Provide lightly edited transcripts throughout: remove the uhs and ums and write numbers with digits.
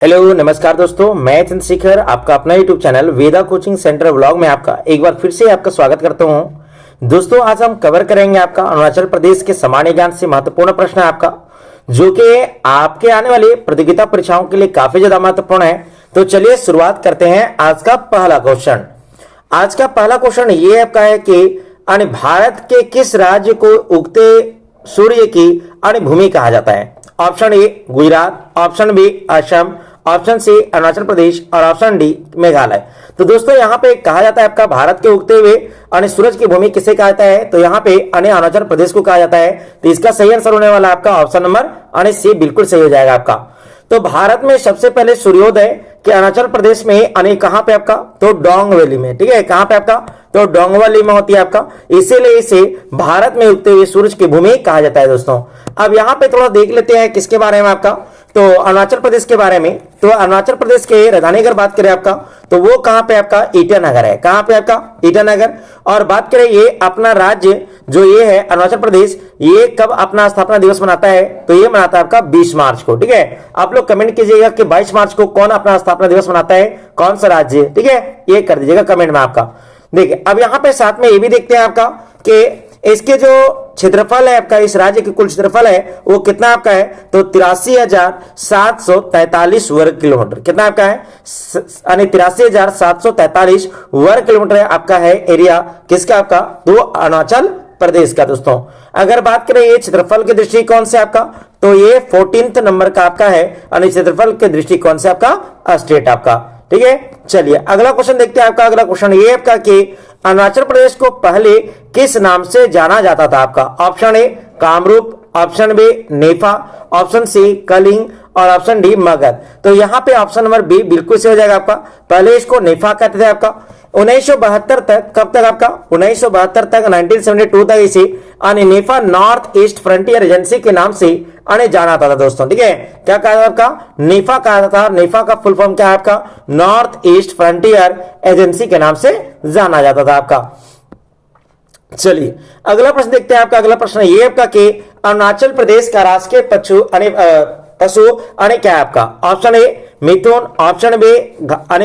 Hello नमस्कार दोस्तों, मैं चंद्रशेखर आपका अपना यूट्यूब चैनल वेदा कोचिंग सेंटर व्लॉग में आपका एक बार फिर से आपका स्वागत करता हूं। दोस्तों आज हम कवर करेंगे आपका अरुणाचल प्रदेश के सामान्य ज्ञान से महत्वपूर्ण प्रश्न है आपका, जो कि आपके आने वाली प्रतियोगिता परीक्षाओं के लिए काफी ज्यादा महत्वपूर्ण है। तो चलिए शुरुआत करते हैं आज का पहला क्वेश्चन। आज का पहला क्वेश्चन ये आपका है कि भारत के किस राज्य को उगते सूर्य की भूमि कहा जाता है? Option A Gujarat, option B Assam, option C Arunachal Pradesh और ऑप्शन डी मेघालय। तो दोस्तों यहाँ पे कहा जाता है आपका भारत के उगते हुए सूरज की भूमि किसे कहा जाता है? तो यहाँ पे अरुणाचल प्रदेश को कहा जाता है। तो इसका सही आंसर होने वाला आपका ऑप्शन नंबर सी बिल्कुल सही हो जाएगा आपका। तो भारत में सबसे पहले सूर्योदय कि अरुणाचल प्रदेश में कहां पे आपका? तो डोंग वैली में। ठीक है, कहां पे आपका? तो डोंग वैली में होती है आपका, इसीलिए इसे भारत में उगते हुए सूरज की भूमि कहा जाता है दोस्तों। अब यहाँ पे थोड़ा देख लेते हैं किसके बारे में आपका, तो अरुणाचल प्रदेश के बारे में। तो अरुणाचल प्रदेश के राजधानी अगर बात करें आपका, तो वो कहां पे आपका? ईटानगर है। कहां पे आपका? ईटानगर। और बात करें ये अपना राज्य जो ये है अरुणाचल प्रदेश, ये कब अपना स्थापना दिवस मनाता है? तो ये मनाता है आपका 20 मार्च को। ठीक है, आप लोग कमेंट कीजिएगा कि 22 मार्च को कौन अपना स्थापना दिवस मनाता है, कौन सा राज्य? ठीक है, ये कर दीजिएगा कमेंट में आपका। देखिए अब यहाँ पे साथ में ये भी देखते हैं आपका कि इसके जो क्षेत्रफल है आपका, इस राज्य के कुल क्षेत्रफल है वो कितना आपका है? तो 83,743 वर्ग किलोमीटर। कितना आपका है? 83,743 वर्ग किलोमीटर आपका है एरिया किसका आपका? तो अरुणाचल प्रदेश का दोस्तों। अगर बात करें ये क्षेत्रफल के दृष्टिकोण से आपका, तो ये 14th नंबर का आपका है क्षेत्रफल के दृष्टिकोण से आपका स्टेट आपका। ठीक है, चलिए अगला क्वेश्चन देखते हैं आपका। अगला क्वेश्चन ये आपका कि अरुणाचल प्रदेश को पहले किस नाम से जाना जाता था आपका? Option A Kamrup, option B NEFA, option C Kalinga और ऑप्शन डी मगध। तो यहाँ पे ऑप्शन नंबर बी बिल्कुल सही हो जाएगा आपका। पहले इसको नेफा कहते थे आपका 1972 तक। कब तक आपका? 1972 तक, 1972 तक इसे नेफा नॉर्थ ईस्ट फ्रंटियर एजेंसी के नाम से जाना था दोस्तों। ठीक है, क्या कहा था आपका? नेफा कहा था। नेफा का फुल फॉर्म क्या है आपका? नॉर्थ ईस्ट फ्रंटियर एजेंसी के नाम से जाना जाता था आपका। चलिए अगला प्रश्न देखते हैं आपका। अगला प्रश्न ये आपका कि अरुणाचल प्रदेश का राष्ट्रीय पशु क्या है आपका? ऑप्शन ए मिथुन, ऑप्शन बी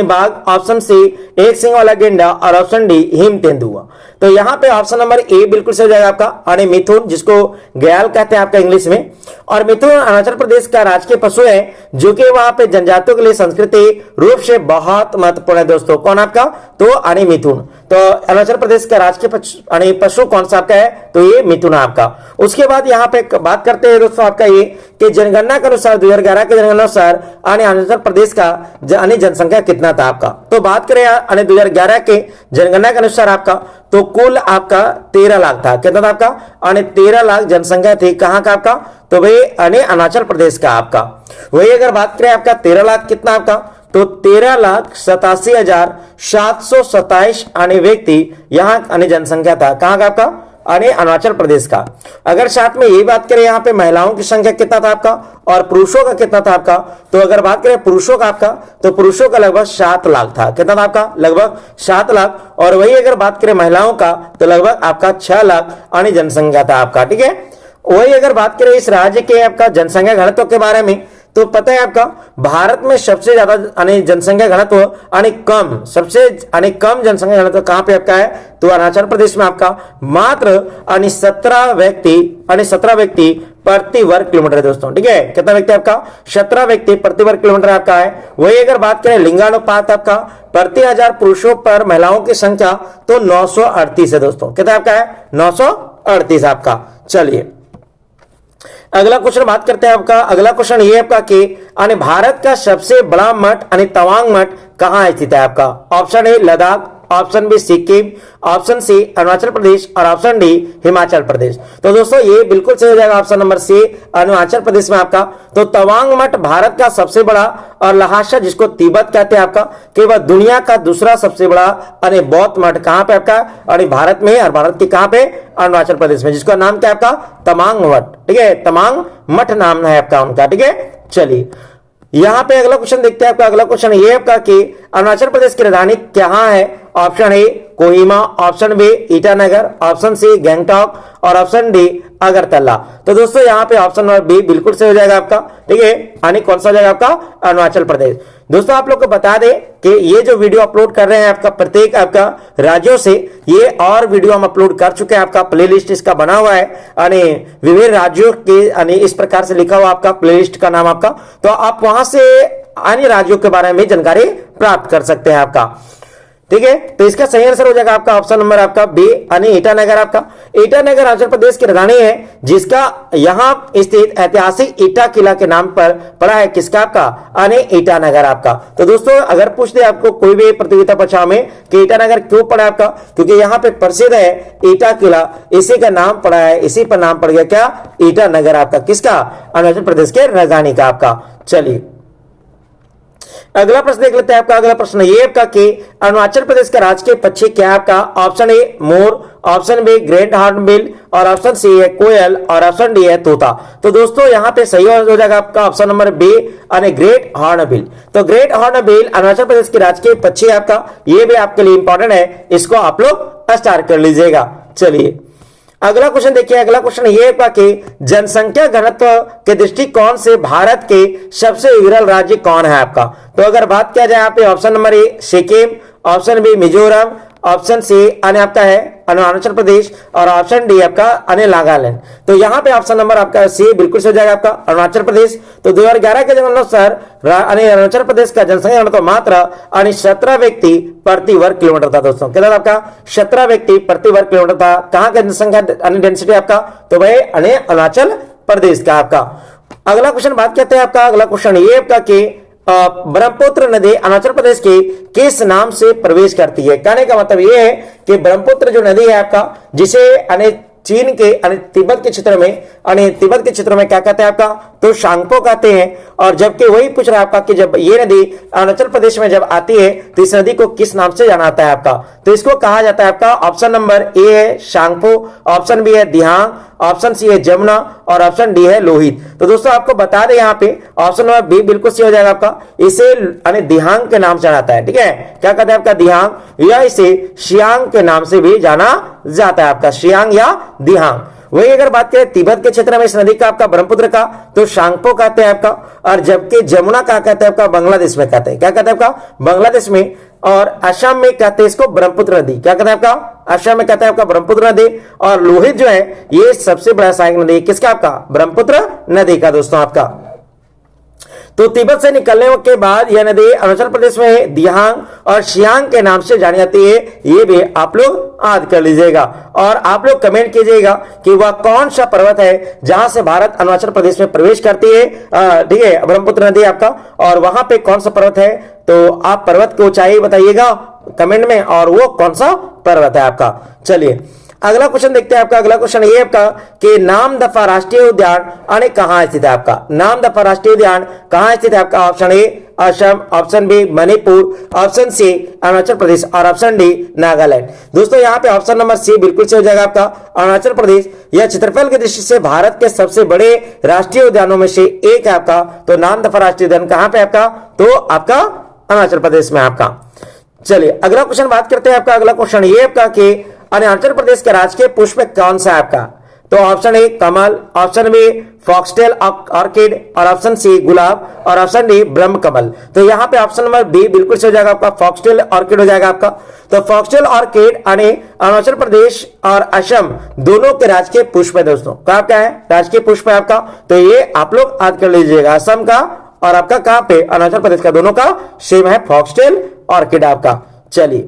बाघ, ऑप्शन सी एक सिंह वाला गेंडा और ऑप्शन डी हिम तेंदुआ। तो यहाँ पे ऑप्शन नंबर ए बिल्कुल सही हो जाएगा आपका मिथुन, जिसको गयाल कहते हैं आपका इंग्लिश में। और मिथुन अरुणाचल प्रदेश का राजकीय पशु है, जो कि वहां पे जनजातियों के लिए संस्कृति रूप से बहुत महत्वपूर्ण है दोस्तों। कौन आपका? तो मिथुन। तो अरुणाचल प्रदेश का राजकीय पशु कौन सा आपका है? तो ये मिथुन आपका। उसके बाद यहाँ पे बात करते हैं दोस्तों आपका ये कि जनगणना के अनुसार 2011 के जनगणना अनुसार अरुणाचल प्रदेश का जनसंख्या कितना था आपका? तो बात करें 2011 के जनगणना के अनुसार आपका, तो कुल आपका 13 लाख था। कितना था आपका? 13 लाख जनसंख्या थी। कहां का आपका? तो भाई अरुणाचल प्रदेश का आपका। वही अगर बात करें आपका 13 लाख कितना आपका? तो 13,87,727 व्यक्ति यहाँ जनसंख्या था। कहां का आपका? अरुणाचल प्रदेश का। अगर साथ में यही बात करें यहाँ पे महिलाओं की संख्या कितना था आपका और पुरुषों का कितना था आपका, तो अगर बात करें पुरुषों का आपका, तो पुरुषों का लगभग 7 लाख था। कितना था आपका? लगभग 7 लाख। और वही अगर बात करें महिलाओं का, तो लगभग आपका 6 लाख जनसंख्या था आपका। ठीक है, वही अगर बात करें इस राज्य के आपका जनसंख्या घनत्व के बारे में, तो पता है आपका भारत में सबसे ज्यादा जनसंख्या घनत्व सबसे कम जनसंख्या घनत्व कहां पे आपका है? तो अरुणाचल प्रदेश में आपका मात्र 17 व्यक्ति प्रति वर्ग किलोमीटर है दोस्तों। ठीक है, कितना व्यक्ति आपका? 17 व्यक्ति प्रति वर्ग किलोमीटर आपका है। वही अगर बात करें लिंगानुपात आपका प्रति 1000 पुरुषों पर महिलाओं की संख्या, तो 938 है दोस्तों। कितना आपका है? 938 आपका। चलिए अगला क्वेश्चन बात करते हैं आपका। अगला क्वेश्चन ये आपका कि भारत का सबसे बड़ा मठ तवांग मठ कहां स्थित है आपका? Option A Ladakh, option B Sikkim, option C Arunachal Pradesh और ऑप्शन डी हिमाचल प्रदेश। तो दोस्तों ये बिल्कुल सही हो जाएगा ऑप्शन नंबर सी अरुणाचल प्रदेश में आपका। तो तवांग मठ भारत का सबसे बड़ा और लहासा जिसको तिब्बत कहते हैं आपका, कि वह दुनिया का दूसरा सबसे बड़ा बौद्ध मठ कहां पे आपका? भारत में, और भारत के कहां पे? अरुणाचल प्रदेश में, जिसका नाम क्या है आपका? तवांग मठ। ठीक है, तवांग मठ नाम है आपका उनका। ठीक है, चलिए यहां पे अगला क्वेश्चन देखते हैं आपका। अगला क्वेश्चन ये आपका कि अरुणाचल प्रदेश की राजधानी कहां है? Option A Kohima, option B Itanagar, option C Gangtok और ऑप्शन डी अगरतला। तो दोस्तों यहाँ पे ऑप्शन नंबर बी बिल्कुल सही हो जाएगा आपका, ठीक है। यानी कौन सा हो जाएगा आपका, अरुणाचल प्रदेश। दोस्तों आप लोग को बता दें कि ये जो वीडियो अपलोड कर रहे हैं आपका प्रत्येक आपका राज्यों से, ये और वीडियो हम अपलोड कर चुके हैं, आपका प्लेलिस्ट इसका बना हुआ है, यानी विभिन्न राज्यों के यानी इस प्रकार से लिखा हुआ आपका प्लेलिस्ट का नाम आपका, तो आप वहां से अन्य राज्यों के बारे में जानकारी प्राप्त कर सकते हैं आपका, ठीक है। तो इसका सही आंसर हो जाएगा आपका ऑप्शन नंबर आपका बी, यानी ईटानगर। आपका ईटानगर आंध्र प्रदेश की राजधानी है, जिसका यहां स्थित ऐतिहासिक ईटा किला के नाम पर पड़ा है, किसका आपका, यानी ईटानगर आपका। तो दोस्तों अगर पूछ दे आपको कोई भी प्रतियोगिता परीक्षा में कि ईटानगर क्यों पड़ा आपका, क्योंकि यहाँ पे प्रसिद्ध है ईटा किला, इसी का नाम पड़ा है, इसी पर नाम पड़ गया क्या, ईटानगर आपका, किसका, अरुणाचल प्रदेश के राजधानी का आपका। चलिए अगला प्रश्न देख लेते हैं आपका। अगला प्रश्न ये आपका कि अरुणाचल प्रदेश का राजकीय पक्षी क्या है आपका, option A more, option be great hornbill और ऑप्शन सी है कोयल और ऑप्शन डी है तोता। तो दोस्तों यहाँ पे सही हो जाएगा आपका ऑप्शन नंबर बी, यानी ग्रेट हॉर्नबिल। तो ग्रेट हॉर्नबिल अरुणाचल प्रदेश की राजकीय पक्षी है आपका, ये भी आपके लिए इंपॉर्टेंट है, इसको आप लोग स्टार कर लीजिएगा। चलिए अगला क्वेश्चन देखिए। अगला क्वेश्चन ये है कि जनसंख्या घनत्व के दृष्टिकोण से भारत के सबसे विरल राज्य कौन है आपका। तो अगर बात किया जाए यहाँ पे option number A Sikkim, option B Mizoram, option C अन्य आपका है अरुणाचल प्रदेश और ऑप्शन डी आपका अन्य नागालैंड। तो यहाँ पे ऑप्शन नंबर आपका सी बिल्कुल से हो जाएगा आपका अरुणाचल प्रदेश। तो 2011 के जनगणना अरुणाचल प्रदेश का जनसंख्या घनत्व मात्र 17 व्यक्ति प्रति वर्ग किलोमीटर था। दोस्तों कितना था आपका, 17 व्यक्ति प्रति वर्ग किलोमीटर था। कहाँ का जनसंख्या डेंसिटी आपका, तो भाई अरुणाचल प्रदेश का आपका। अगला क्वेश्चन बात करते हैं आपका। अगला क्वेश्चन ये आपका कि ब्रह्मपुत्र नदी अरुणाचल प्रदेश के किस नाम से प्रवेश करती है। कहने का मतलब यह है कि ब्रह्मपुत्र जो नदी है आपका, जिसे चीन के तिब्बत के क्षेत्र में क्या कहते हैं आपका, तो शांगपो कहते हैं। और जबकि वही पूछ रहा है आपका कि जब ये नदी अरुणाचल प्रदेश में जब आती है तो इस नदी को किस नाम से जाना जाता है आपका, तो इसको कहा जाता है आपका ऑप्शन नंबर ए है शांगपो, ऑप्शन बी है दिहांग, ऑप्शन सी है जमुना और ऑप्शन डी है लोहित। तो दोस्तों आपको बता दें यहाँ पे ऑप्शन नंबर बी बिल्कुल सही हो जाएगा आपका, इसे दिहांग के नाम से जाना जाता है, ठीक है। क्या कहते हैं आपका, दिहांग, या इसे शियांग के नाम से भी जाना जाता है आपका, शियांग या दिहांग। वही अगर बात करें तिब्बत के क्षेत्र में इस नदी का आपका ब्रह्मपुत्र का तो शांगपो कहते हैं आपका, और जबकि जमुना का कहते हैं आपका बांग्लादेश में कहते हैं, क्या कहते हैं आपका, बांग्लादेश में, और असम में कहते हैं इसको ब्रह्मपुत्र नदी। क्या कहते हैं आपका, असम में कहते हैं आपका ब्रह्मपुत्र नदी। और लोहित जो है ये सबसे बड़ा सहायक नदी किसका, आपका ब्रह्मपुत्र नदी का दोस्तों आपका। तो तिब्बत से निकलने के बाद यह नदी अरुणाचल प्रदेश में दिहांग और शियांग के नाम से जानी जाती है, ये भी आप लोग याद कर लीजिएगा। और आप लोग कमेंट कीजिएगा कि वह कौन सा पर्वत है जहां से भारत अरुणाचल प्रदेश में प्रवेश करती है, ठीक है, ब्रह्मपुत्र नदी आपका, और वहां पे कौन सा पर्वत है, तो आप पर्वत की ऊंचाई बताइएगा कमेंट में, और वो कौन सा पर्वत है आपका। चलिए अगला क्वेश्चन देखते हैं आपका। अगला क्वेश्चन ये आपका कि नामदफा राष्ट्रीय उद्यान कहां स्थित है आपका, नामदफा राष्ट्रीय उद्यान कहां स्थित है आपका, option A Assam, option B Manipur, option C Arunachal Pradesh और ऑप्शन डी नागालैंड। दोस्तों यहाँ पे ऑप्शन नंबर सी बिल्कुल से हो जाएगा आपका अरुणाचल प्रदेश। यह क्षेत्रफल की दृष्टि से भारत के सबसे बड़े राष्ट्रीय उद्यानों में से एक है आपका। तो नामदफा राष्ट्रीय उद्यान कहां पे आपका, तो आपका अरुणाचल प्रदेश में आपका। चलिए अगला क्वेश्चन बात करते हैं आपका। अगला क्वेश्चन ये आपका कि अरुणाचल प्रदेश का राजकीय पुष्प कौन सा है आपका, तो ऑप्शन ए कमल, ऑप्शन बी फॉक्सटेल ऑर्किड और ऑप्शन सी गुलाब और ऑप्शन डी ब्रह्म कमल। तो यहाँ पे ऑप्शन नंबर बी बिल्कुल से हो जाएगा आपका, फॉक्सटेल ऑर्किड हो जाएगा आपका। तो फॉक्सटेल ऑर्किड अरुणाचल प्रदेश और असम दोनों के राजकीय पुष्प है दोस्तों। क्या है, राजकीय पुष्प है आपका। तो ये आप लोग याद कर लीजिएगा, असम का और आपका कहां पे, अरुणाचल प्रदेश का, दोनों का सेम है फॉक्सटेल ऑर्किड आपका। चलिए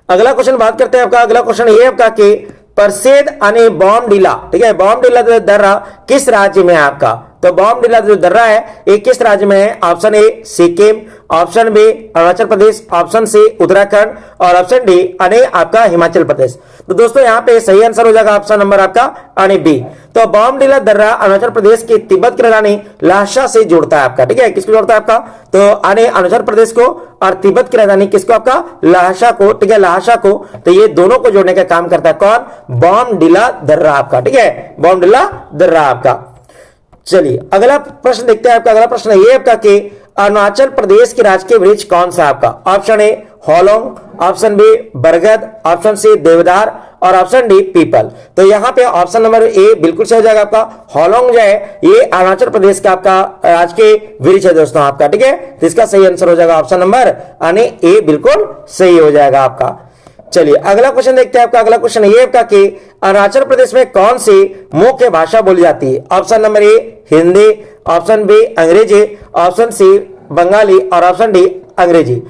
अगला क्वेश्चन बात करते हैं आपका। अगला क्वेश्चन ये आपका कि प्रसिद्ध बॉमडिला, ठीक है, बॉमडिला दर्रा किस राज्य में है आपका। तो बॉमडिला जो दर्रा है ये किस राज्य में है, option A Sikkim, option B Arunachal Pradesh, option C Uttarakhand और ऑप्शन डी आपका हिमाचल प्रदेश। तो दोस्तों यहाँ पे सही आंसर हो जाएगा ऑप्शन नंबर आपका बी। तो बॉमडिला दर्रा अरुणाचल प्रदेश की तिब्बत की राजधानी लासा से जोड़ता है आपका, ठीक है, किसको जोड़ता है आपका, तो अरुणाचल प्रदेश को और तिब्बत की राजधानी किसको, आपका लासा को, ठीक है, लासा को। तो ये दोनों को जोड़ने का काम करता है कौन, बॉमडिला दर्रा आपका, ठीक है, बॉमडिला दर्रा आपका। चलिए अगला प्रश्न देखते हैं आपका। अगला प्रश्न ये आपका कि अरुणाचल प्रदेश की राजकीय वृक्ष कौन सा आपका, ऑप्शन ए होलोंग, ऑप्शन बी बरगद, ऑप्शन सी देवदार और ऑप्शन डी पीपल। तो यहाँ पे ऑप्शन नंबर ए बिल्कुल सही हो जाएगा आपका। होलोंग जो है ये अरुणाचल प्रदेश का आपका राजकीय वृक्ष है दोस्तों आपका, ठीक है। तो इसका सही आंसर हो जाएगा ऑप्शन नंबर यानी ए बिल्कुल सही हो जाएगा आपका। चलिए अगला क्वेश्चन देखते हैं आपका। अगला क्वेश्चन ये आपका कि अरुणाचल प्रदेश में कौन सी मुख्य भाषा बोली जाती है? Option number A Hindi, option B Angrezi, option C Bangali और ऑप्शन डी अंग्रेजी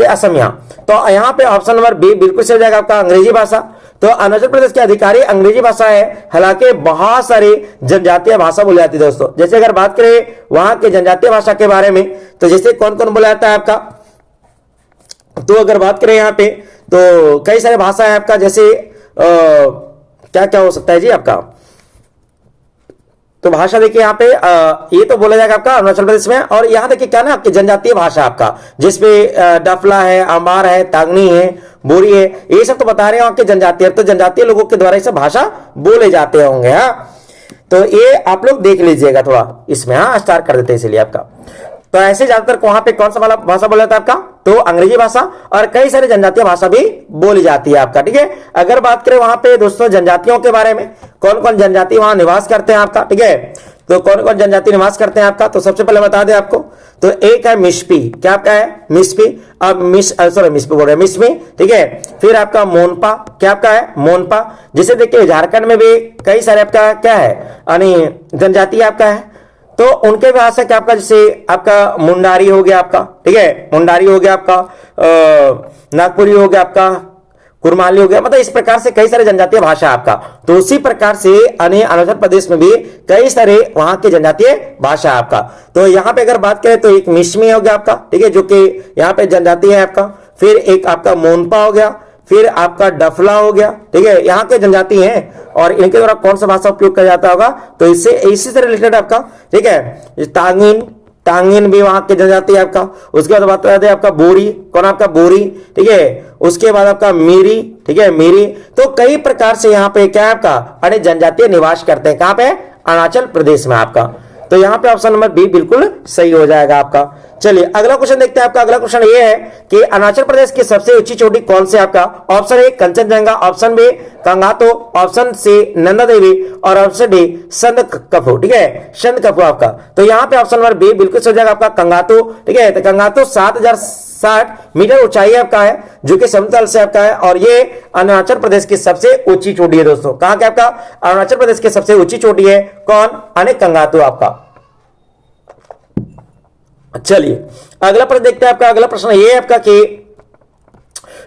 असमिया। तो यहाँ पे ऑप्शन नंबर बी बिल्कुल सही हो जाएगा आपका, अंग्रेजी भाषा। तो अरुणाचल प्रदेश की आधिकारिक अंग्रेजी भाषा है, हालांकि बहुत सारी जनजातीय भाषा बोली जाती है दोस्तों। जैसे अगर बात करें वहां के जनजातीय भाषा के बारे में, तो जैसे कौन कौन बोला जाता है आपका, तो अगर बात करें यहाँ पे तो कई सारे भाषा है आपका। जैसे क्या क्या हो सकता है जी आपका, तो भाषा देखिए यहाँ पे ये तो बोला जाएगा आपका अरुणाचल प्रदेश में। और यहाँ देखिए क्या ना आपकी जनजातीय भाषा आपका, जिसपे डफला है, अंबार है, तांगनी है, बोरी है, ये सब तो बता रहे हैं वहां के जनजातीय। तो जनजातीय लोगों के द्वारा ये सब भाषा बोले जाते होंगे। हाँ, तो ये आप लोग देख लीजिएगा थोड़ा इसमें। हाँ, स्टार कर देते हैं इसलिए आपका। तो ऐसे ज्यादातर वहां पे कौन सा वाला भाषा बोला जाता है आपका, तो अंग्रेजी भाषा, और कई सारे जनजातीय भाषा भी बोली जाती है आपका, ठीक है। अगर बात करें वहां पे दोस्तों जनजातियों के बारे में, कौन कौन जनजाति वहां निवास करते हैं आपका, ठीक है। तो कौन कौन जनजाति निवास करते हैं आपका, तो सबसे पहले बता दें आपको, तो एक है मिस्पी। क्या आपका है? मिस्पी। अब मिस्पी बोल रहे हैं, मिस्मी, ठीक है। फिर आपका मोनपा। क्या आपका है? मोनपा। जिसे देखिए झारखंड में भी कई सारे आपका क्या है यानी जनजाति आपका है, तो उनके भाषा क्या आपका, जैसे आपका मुंडारी हो गया आपका, ठीक है, मुंडारी हो गया आपका, नागपुरी हो गया आपका, कुरमाली हो गया, मतलब इस प्रकार से कई सारे जनजातीय भाषा आपका। तो उसी प्रकार से अरुणाचल प्रदेश में भी कई सारे वहां के जनजातीय भाषा आपका। तो यहाँ पे अगर बात करें तो एक मिश्मी हो गया आपका, ठीक है, जो कि यहाँ पे जनजाति है आपका। फिर एक आपका मोनपा हो गया, फिर आपका डफला हो गया, ठीक है, यहाँ के जनजाति हैं। और इनके द्वारा कौन सा भाषा उपयोग किया जाता होगा, तो इससे इसी से रिलेटेड आपका, ठीक है, तांगिन भी वहां के जनजाति है आपका। उसके बाद बात करते हैं आपका बोरी। कौन आपका? बोरी, ठीक है। उसके बाद आपका मीरी, ठीक है, मीरी। तो कई प्रकार से यहाँ पे क्या है आपका अने जनजातीय निवास करते हैं। कहां पे? अरुणाचल प्रदेश में आपका। तो यहाँ पे ऑप्शन नंबर बी बिल्कुल सही हो जाएगा आपका। चलिए अगला क्वेश्चन देखते हैं आपका। अगला क्वेश्चन ये है कि अरुणाचल प्रदेश की सबसे ऊंची चोटी कौन सी आपका? Option A Kangchenjunga, option B Kangto, option C Nanda Devi और ऑप्शन डी संदकफू, ठीक है, संदकफू आपका। तो यहाँ पे ऑप्शन नंबर बी बिल्कुल सही हो जाएगा आपका, कंगातो, ठीक है। तो कंगातो 7060 मीटर ऊंचाई आपका है, जो कि समतल से आपका है। और ये अरुणाचल प्रदेश की सबसे ऊंची चोटी है दोस्तों। कहां के आपका? अरुणाचल प्रदेश की सबसे ऊंची चोटी है कौन? कंगातो आपका। चलिए अगला प्रश्न देखते हैं आपका। अगला प्रश्न ये है आपका कि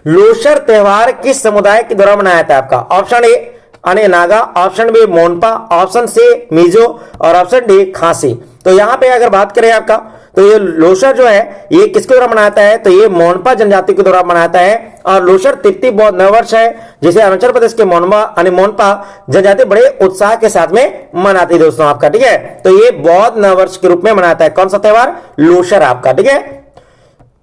लोसर त्योहार किस समुदाय के द्वारा मनाया जाता है आपका? Option A Naga, option B Monpa, option C Mizo और ऑप्शन डी खासी। तो यहां पे अगर बात करें आपका, तो ये लोसर जो है ये किसके द्वारा मनाता है, तो ये मोनपा जनजाति के द्वारा मनाता है। और लोसर तिब्बती बौद्ध नववर्ष है, जिसे अरुणाचल प्रदेश के मोनपा जनजाति बड़े उत्साह के साथ में मनाती है दोस्तों आपका, ठीक है। तो ये बौद्ध नववर्ष के रूप में मनाता है कौन सा त्योहार? लोसर आपका, ठीक है।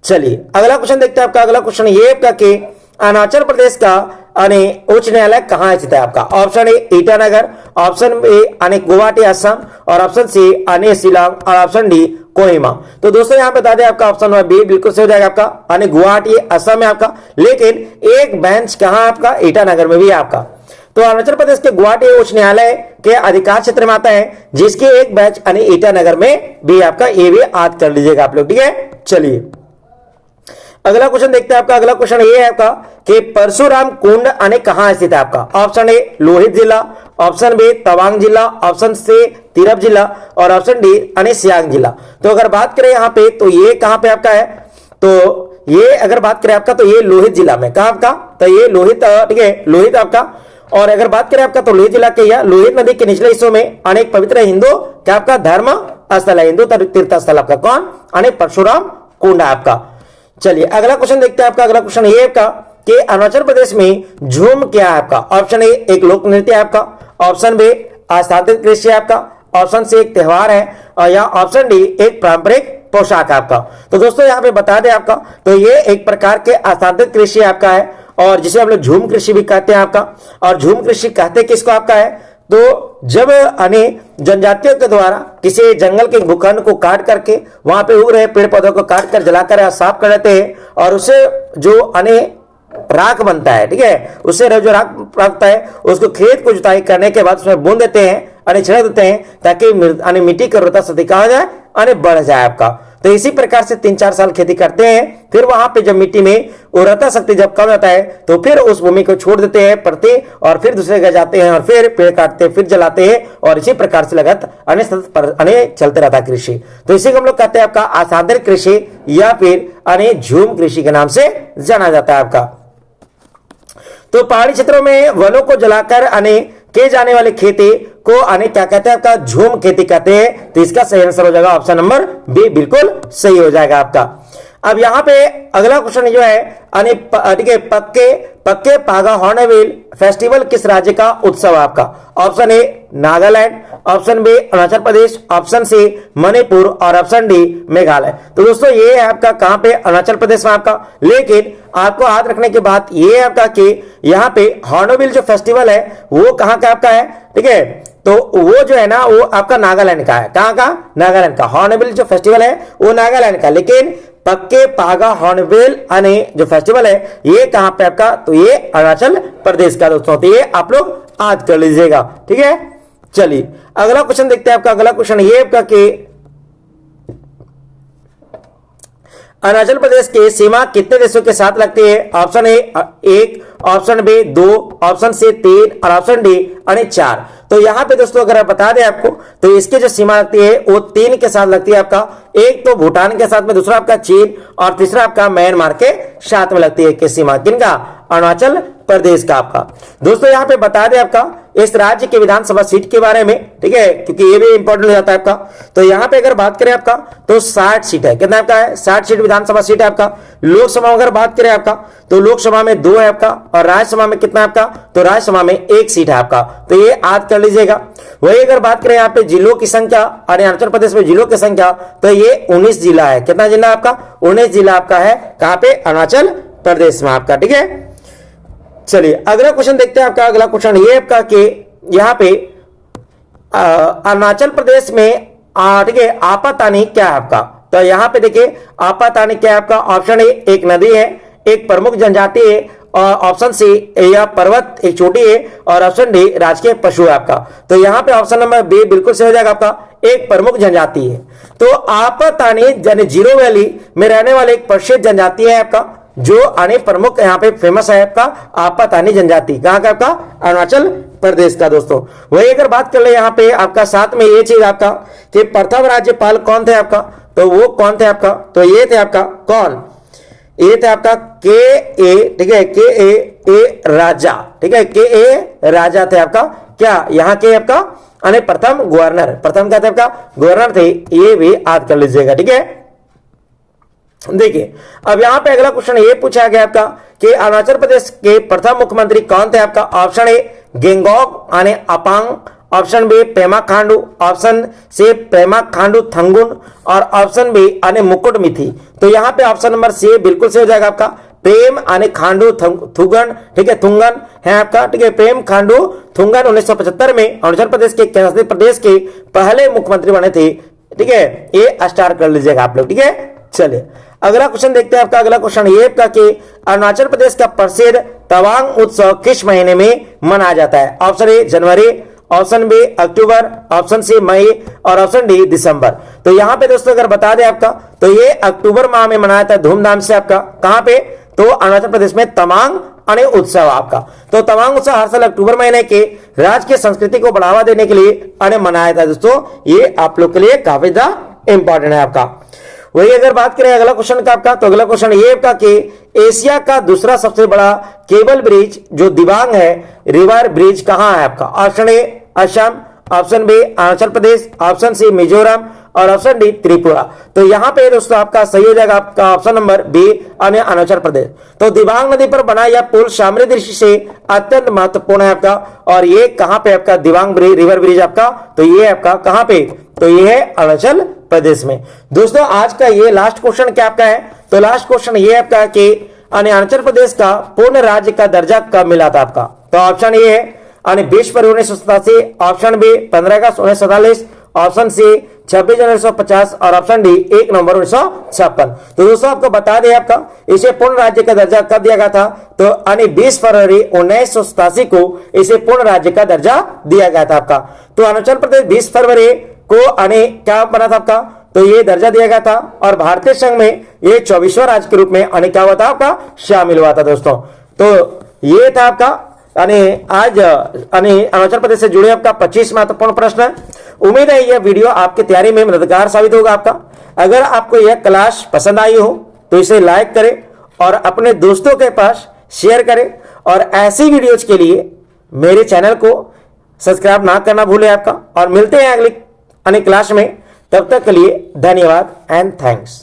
चलिए अगला क्वेश्चन देखते हैं आपका। अगला क्वेश्चन ये आपका कि अरुणाचल प्रदेश का उच्च न्यायालय कहां स्थित है आपका? Option A Itanagar, option B Guwahati Assam और ऑप्शन सी शिलांग और ऑप्शन डी कोहिमा। तो दोस्तों यहाँ बता दें आपका ऑप्शन नंबर बी बिल्कुल सही हो जाएगा आपका, गुवाहाटी असम में आपका। लेकिन एक बेंच कहां आपका? ईटानगर में भी है आपका। तो अरुणाचल प्रदेश के गुवाहाटी उच्च न्यायालय के अधिकार क्षेत्र में आता है, जिसके एक बेंच ईटानगर में भी आपका, ये भी याद कर लीजिएगा आप लोग, ठीक है। चलिए अगला क्वेश्चन देखते हैं आपका। अगला क्वेश्चन ये है आपका कि परशुराम कुंड कहां स्थित है आपका? ऑप्शन ए लोहित जिला, ऑप्शन बी तवांग जिला, ऑप्शन सी तिरप जिला और ऑप्शन डी सियांग जिला। तो अगर बात करें यहाँ पे, तो ये कहां पे आपका है? तो ये अगर बात करें आपका, तो ये लोहित जिला में। कहां आपका? तो ये लोहित, ठीक है, लोहित आपका। और अगर बात करें आपका, तो लोहित जिला के या लोहित नदी के निचले हिस्सों में अनेक पवित्र हिंदू क्या आपका धर्म स्थल है, हिंदू तीर्थ स्थल आपका। कौन? परशुराम कुंड आपका। चलिए अगला क्वेश्चन देखते हैं आपका। अगला क्वेश्चन ये आपका कि अरुणाचल प्रदेश में झूम क्या है आपका? ऑप्शन ए एक लोक नृत्य है आपका, ऑप्शन बी स्थापित कृषि है आपका, ऑप्शन सी एक त्योहार है और या ऑप्शन डी एक पारंपरिक पोशाक आपका। तो दोस्तों यहाँ पे बता दें आपका, तो ये एक प्रकार के स्थापित कृषि आपका है, और जिसे हम लोग झूम कृषि भी कहते हैं आपका। और झूम कृषि कहते किसको आपका है? तो जब अन्य जनजातियों के द्वारा किसी जंगल के भूखंड को काट करके वहां पे उग रहे पेड़ पौधों को काट कर जलाकर या साफ कर देते हैं और उससे जो अन्य राख बनता है, ठीक है, उससे जो राख प्राप्त है उसको खेत को जुताई करने के बाद उसमें बूंद देते हैं, अन्य छिड़क देते हैं ताकि अन्य मिट्टी की उर्वरता शक्ति कहा जाए, अन्य बढ़ जाए आपका। तो इसी प्रकार से 3-4 साल खेती करते हैं, फिर वहां पे जब मिट्टी में उर्वरता शक्ति जब कम जाता है तो फिर उस भूमि को छोड़ देते हैं परते और फिर दूसरे जगह जाते हैं और फिर पेड़ काटते हैं, फिर जलाते हैं और इसी प्रकार से लगातार अन्य चलते रहता है कृषि। तो इसी को हम लोग कहते हैं आपका असाधारण कृषि या फिर अन्य झूम कृषि के नाम से जाना जाता है आपका। तो पहाड़ी क्षेत्रों में वनों को जलाकर अन्य किए जाने वाले खेती को अन्य क्या कहते हैं आपका झूम खेती कहते हैं। तो इसका सही आंसर हो जाएगा ऑप्शन नंबर बी, बिल्कुल सही हो जाएगा आपका। अब यहाँ पे अगला क्वेश्चन जो है ठीक है, पक्के पागा हॉर्नबिल फेस्टिवल किस राज्य का उत्सव है आपका। Option A Nagaland, option B Arunachal Pradesh, option C Manipur और ऑप्शन डी मेघालय। तो दोस्तों ये है आपका कहां पे, अरुणाचल प्रदेश में आपका। लेकिन आपको याद रखने की बात ये है आपका कि यहाँ पे हॉर्नबिल जो फेस्टिवल है वो कहां का आपका है, ठीक है। तो वो जो है ना वो आपका नागालैंड का है। कहां का, नागालैंड का। हॉर्नबिल जो फेस्टिवल है वो नागालैंड का, लेकिन पक्के पागा हॉर्नबिल अने जो फेस्टिवल है ये कहां पे आपका, तो ये अरुणाचल प्रदेश का दोस्तों। तो ये आप लोग याद कर लीजिएगा, ठीक है। चलिए अगला क्वेश्चन देखते हैं आपका। अगला क्वेश्चन ये आपका कि अरुणाचल प्रदेश की सीमा कितने देशों के साथ लगती है। Option A 1, option B 2, option C 3 और ऑप्शन डी अन्य 4। तो यहां पे दोस्तों अगर आप बता दें आपको तो इसकी जो सीमा लगती है वो 3 के साथ लगती है आपका। एक तो भूटान के साथ में, दूसरा आपका चीन और तीसरा आपका म्यांमार के साथ में लगती है कि सीमा किनका, अरुणाचल प्रदेश का आपका। दोस्तों यहां पे बता दें आपका इस राज्य के विधानसभा सीट के बारे में, ठीक है, क्योंकि ये भी इंपॉर्टेंट हो जाता है आपका। तो यहां पे अगर बात करें आपका तो 60 सीट है। कितना आपका है, 60 सीट विधानसभा सीट है आपका। लोकसभा अगर बात करें आपका तो लोकसभा में 2 है आपका और राज्यसभा में कितना आपका, तो राज्यसभा में 1 सीट है आपका। तो ये याद कर लीजिएगा। वही अगर बात करें यहाँ पे जिलों की संख्या, अरुणाचल प्रदेश में जिलों की संख्या, तो ये 19 जिला है। कितना जिला आपका, 19 जिला आपका है कहां पे, अरुणाचल प्रदेश में आपका, ठीक है। चलिए अगला क्वेश्चन देखते हैं आपका। अगला क्वेश्चन ये आपका कि यहाँ पे अरुणाचल प्रदेश में ठीक है आपातानी क्या है आपका। तो यहाँ पे देखिए आपातानी क्या है आपका। ऑप्शन ए एक नदी है, एक प्रमुख जनजाति है, और ऑप्शन सी यह पर्वत एक चोटी है, और ऑप्शन डी राजकीय पशु है आपका। तो यहाँ पे ऑप्शन नंबर बी बिल्कुल सही हो जाएगा आपका, एक प्रमुख जनजाति है। तो आपातानी यानी जीरो वैली में रहने वाले एक प्रसिद्ध जनजाति है आपका, जो अन्य प्रमुख यहाँ पे फेमस है आपका आपातानी जनजाति। कहाँ का आपका, अरुणाचल प्रदेश का दोस्तों। वही अगर बात कर ले यहाँ पे आपका साथ में ये चीज आपका कि प्रथम राज्यपाल कौन थे आपका, तो वो कौन थे आपका, तो ये थे आपका कौन, ये थे आपका के ए, ठीक है, के ए राजा, ठीक है, के ए राजा थे आपका। क्या यहाँ के आपका अन्य प्रथम गवर्नर, प्रथम क्या थे आपका, गवर्नर थे। ये भी याद कर लीजिएगा, ठीक है। देखिए अब यहां पे अगला क्वेश्चन ये पूछा गया आपका कि अरुणाचल प्रदेश के प्रथम मुख्यमंत्री कौन थे आपका। ऑप्शन ए गेंगोक आने Apang, option B Pema Khandu, option C Pema Khandu थंगुन और ऑप्शन बी आने मुकुट मिथि। तो यहां पे ऑप्शन नंबर सी बिल्कुल सही हो जाएगा आपका, प्रेम आने खांडू थुगन, ठीक है, थुंगन है आपका, ठीक है, प्रेम खांडू थुंगन 1975 में अरुणाचल प्रदेश के केंद्रीय प्रदेश के पहले मुख्यमंत्री बने थे, ठीक है। ये स्टार कर लीजिएगा आप लोग, ठीक है। चलिए अगला क्वेश्चन देखते हैं आपका। अगला क्वेश्चन ये आपका कि अरुणाचल प्रदेश का प्रसिद्ध तवांग उत्सव किस महीने में मनाया जाता है। ऑप्शन ए जनवरी, ऑप्शन बी अक्टूबर, ऑप्शन सी मई और ऑप्शन डी दिसंबर। तो यहाँ पे दोस्तों अगर बता दें आपका तो ये अक्टूबर माह में मनाया था धूमधाम से आपका। कहां पे, तो अरुणाचल प्रदेश में तवांग अन्य उत्सव आपका। तो तवांग उत्सव हर साल अक्टूबर महीने के राज्य की संस्कृति को बढ़ावा देने के लिए अन्य मनाया था दोस्तों। ये आप लोग के लिए काफी ज्यादा इंपॉर्टेंट है आपका। वही अगर बात करें अगला क्वेश्चन का आपका, तो अगला क्वेश्चन ये आपका कि एशिया का दूसरा सबसे बड़ा केबल ब्रिज जो दिबांग है रिवर ब्रिज कहां है आपका। Option A Assam, option B Arunachal Pradesh, option C Mizoram और ऑप्शन डी त्रिपुरा। तो यहां पे दोस्तों आपका सही हो जाएगा आपका ऑप्शन नंबर बी अन्य अरुणाचल प्रदेश। तो दिबांग नदी पर बना यह पुल सामरिक दृष्टि से अत्यंत महत्वपूर्ण है आपका। और ये कहां पे आपका दिबांग रिवर ब्रिज आपका, तो ये आपका कहां पे, तो ये है अरुणाचल प्रदेश में। दोस्तों आज का ये लास्ट क्वेश्चन क्या आपका है, तो लास्ट क्वेश्चन ये आपका कि अरुणाचल प्रदेश का पूर्ण राज्य का दर्जा कब मिला था आपका। तो ऑप्शन ए है અને 20 फरवरी 1987, ऑप्शन बी 15 अगस्त 1947, ऑप्शन सी 26 जनवरी 1950 और ऑप्शन डी 1 नवंबर 1956। तो दोस्तों आपको बता दें आपका इसे पूर्ण राज्य का दर्जा कब दिया गया था, तो यानी 20 फरवरी 1987 को इसे पूर्ण राज्य का दर्जा दिया गया था आपका। तो अरुणाचल प्रदेश 20 फरवरी को यानी क्या बना था आपका, तो ये दर्जा दिया गया था और भारतीय संघ में ये 24वां राज्य के रूप में यानी क्या हुआ था आपका, शामिल हुआ था दोस्तों। तो ये था आपका यानी आज यानी अरुणाचल प्रदेश से जुड़े आपका 25 महत्वपूर्ण प्रश्न है। उम्मीद है यह वीडियो आपकी तैयारी में मददगार साबित होगा आपका। अगर आपको यह क्लास पसंद आई हो तो इसे लाइक करें और अपने दोस्तों के पास शेयर करें और ऐसी वीडियोज के लिए मेरे चैनल को सब्सक्राइब ना करना भूलें आपका। और मिलते हैं अगली क्लास में, तब तक के लिए धन्यवाद एंड थैंक्स।